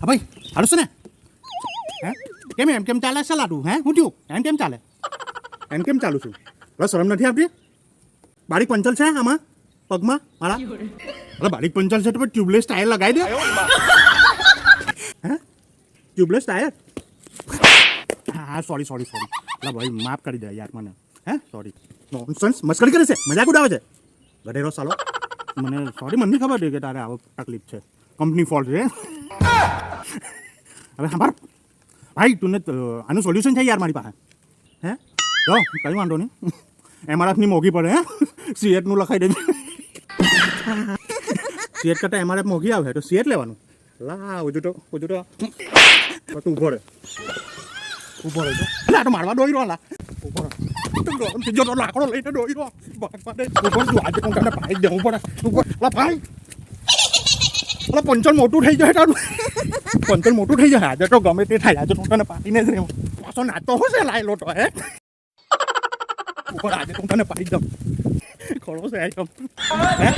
હા ભાઈ હારું છે ને હે કેમ ચાલે સલાડું હે હું થયું કેમ ચાલે કેમ ચાલુ છું બસ શરમ નથી આવતી બારીક પંચર છે આમાં પગમાં મારા અરે બારીક પંચર છે તો પછી ટ્યુબલેસ ટાયર લગાવી દે હે ટ્યુબલેસ ટાયર હા સોરી અલા ભાઈ માફ કરી દે યાર મને હે સોરી નોનસેન્સ મસ્કરી કરે છે મજાક ઉડાવે છે ગધેડો સાલો મને સોરી મને નહીં ખબર હતી કે તારે આવો તકલીફ છે કંપની ફોલ્ટ છે હવે સાંભળ ભાઈ તું આનું સોલ્યુશન છે યાર મારી પાસે હે જો કંઈ વાંધો નહીં એમઆરએફની મોંઘી પડે હે સીએટનું લખાઈ દેજે સીએટ કરતાં એમઆરએફ મોંઘી આવે તો સીએટ લેવાનું લા ઓજુ તો તું ઊભો રહે એટલે આ તો મારવા દોઈ રહ્યો લા ઊભો રહે જો તો લાકડો લઈને દોઈ રહ્યો ઊભો તું આજે હું તને ભાઈ દઉં પડે લા ભાઈ અલા પંચર મોટું થઈ જાય તારું પંચર મોટું થઈ જાય આજે તો ગમે તે થાય આજે હું તને પાડીને જ રહેવું પાછો નાચતો હશે લાયેલો તો હે ઉપર આજે હું તને પાડી દઉં ખરો છે હે